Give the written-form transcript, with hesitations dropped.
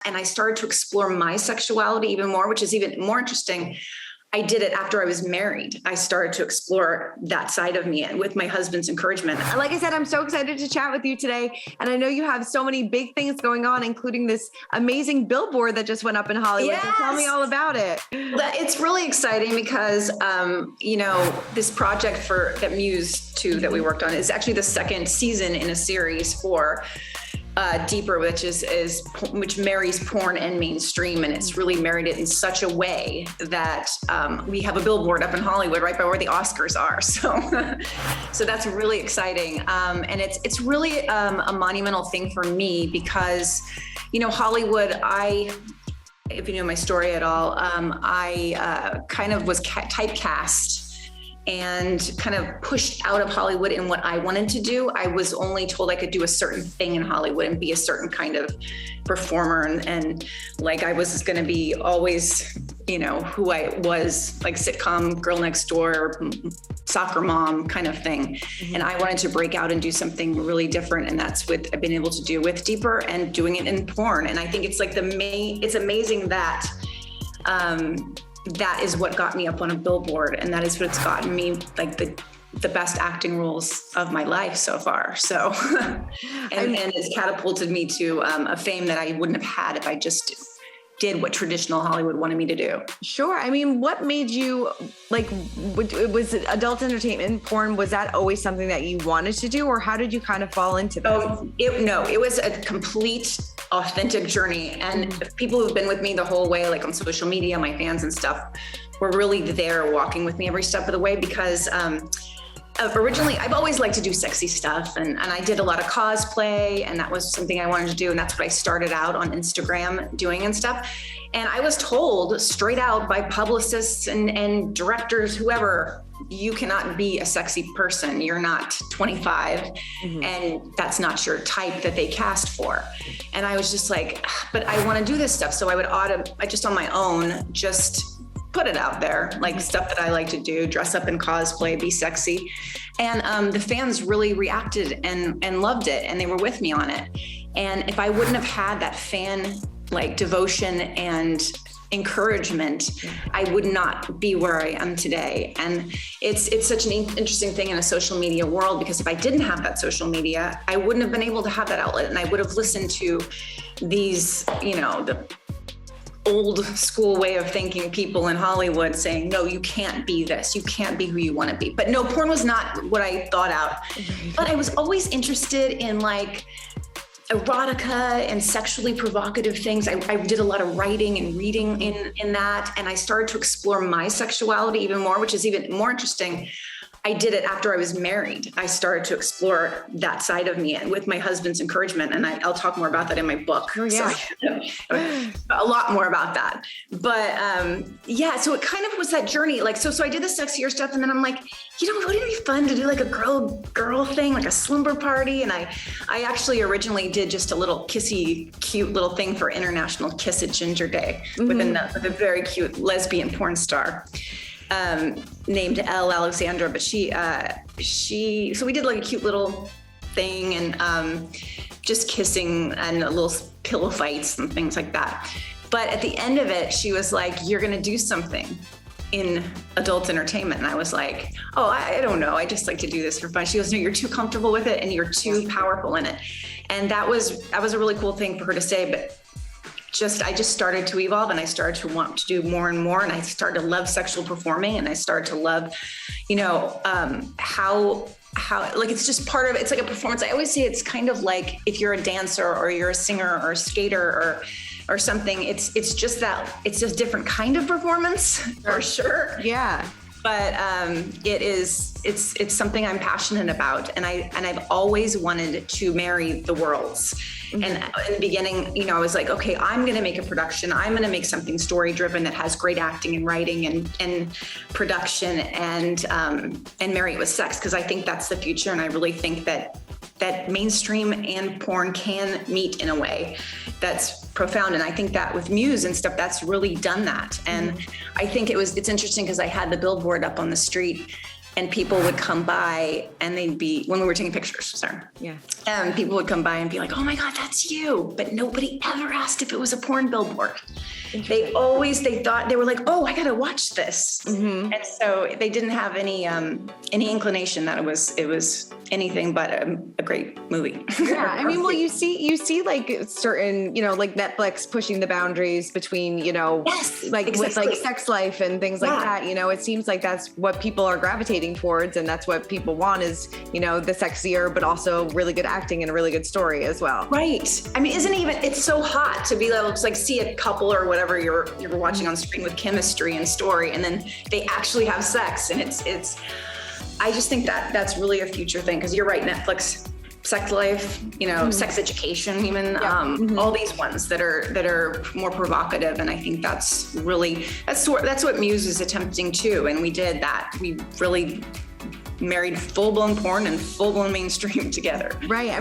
And I started to explore my sexuality even more, which is even more interesting. I did it after I was married. I started to explore that side of me, and with my husband's encouragement. Like I said, I'm so excited to chat with you today. And I know you have so many big things going on, including this amazing billboard that just went up in Hollywood. Yes. So tell me all about it. It's really exciting because, this project that Muse 2 that we worked on is actually the second season in a series for Deeper, which marries porn and mainstream, and it's really married it in such a way that we have a billboard up in Hollywood right by where the Oscars are. So that's really exciting, and it's really a monumental thing for me because, Hollywood. If you know my story at all, I kind of was typecast and kind of pushed out of Hollywood in what I wanted to do. I was only told I could do a certain thing in Hollywood and be a certain kind of performer. And like, I was going to be always, who I was, like sitcom girl next door, soccer mom kind of thing. Mm-hmm. And I wanted to break out and do something really different. And that's what I've been able to do with Deeper and doing it in porn. And I think it's like it's amazing that, that is what got me up on a billboard, and that is what's gotten me like the best acting roles of my life so far. So, and it's catapulted me to a fame that I wouldn't have had if I just did what traditional Hollywood wanted me to do. Sure. I mean, what made you was it adult entertainment, porn? Was that always something that you wanted to do, or how did you kind of fall into that? It was a complete authentic journey. And people who've been with me the whole way, like on social media, my fans and stuff, were really there walking with me every step of the way because, originally, I've always liked to do sexy stuff, and I did a lot of cosplay, and that was something I wanted to do, and that's what I started out on Instagram doing and stuff. And I was told straight out by publicists and directors, whoever, you cannot be a sexy person. You're not 25, and that's not your type that they cast for. And I was just like, but I want to do this stuff. So I just on my own, just put it out there, like stuff that I like to do, dress up in cosplay, be sexy. And the fans really reacted and loved it, and they were with me on it. And if I wouldn't have had that fan like devotion and encouragement, I would not be where I am today. And it's such an interesting thing in a social media world, because if I didn't have that social media, I wouldn't have been able to have that outlet, and I would have listened to these, the old school way of thinking people in Hollywood saying, no, you can't be this, you can't be who you want to be. But no, porn was not what I thought out. But I was always interested in like erotica and sexually provocative things. I did a lot of writing and reading in that. And I started to explore my sexuality even more, which is even more interesting. I did it after I was married. I started to explore that side of me, and with my husband's encouragement. And I'll talk more about that in my book. Oh, yeah. So, a lot more about that. But so it kind of was that journey. Like, so I did the sexier stuff, and then I'm like, wouldn't it be fun to do like a girl thing, like a slumber party? And I actually originally did just a little kissy, cute little thing for International Kiss It Ginger Day with a very cute lesbian porn star. Named Elle Alexandra, but so we did like a cute little thing, and just kissing and little pillow fights and things like that. But at the end of it, she was like, you're going to do something in adult entertainment. And I was like, oh, I don't know. I just like to do this for fun. She goes, no, you're too comfortable with it, and you're too powerful in it. And that was a really cool thing for her to say. But I just started to evolve, and I started to want to do more and more. And I started to love sexual performing, and I started to love, how like, it's just part of, it's like a performance. I always say it's kind of like if you're a dancer or you're a singer or a skater or something, it's just that it's a different kind of performance for sure. Yeah. But it's something I'm passionate about, and I've always wanted to marry the worlds. And in the beginning, I was like, okay, I'm going to make a production. I'm going to make something story driven that has great acting and writing and production, and marry it with sex, because I think that's the future. And I really think that mainstream and porn can meet in a way that's profound. And I think that with Muse and stuff, that's really done that. And I think it's interesting because I had the billboard up on the street, and people would come by and they'd be, when we were taking pictures, sorry. Yeah. People would come by and be like, oh my God, that's you. But nobody ever asked if it was a porn billboard. They thought, they were like, oh, I got to watch this. And so they didn't have any inclination that it was anything but a great movie. Yeah. I mean, well, you see like certain, you know, like Netflix pushing the boundaries between, you know, like exactly. With like sex life and things like that, you know, it seems like that's what people are gravitating towards. And that's what people want is, you know, the sexier, but also really good acting and a really good story as well. Right. I mean, it's so hot to be able to like see a couple or whatever you're watching on screen with chemistry and story, and then they actually have sex. And it's, I just think that that's really a future thing. Cause you're right. Netflix, sex life, you know, sex education, even, all these ones that are more provocative. And I think that's what Muse is attempting to. And we did that. We really married full-blown porn and full-blown mainstream together. Right.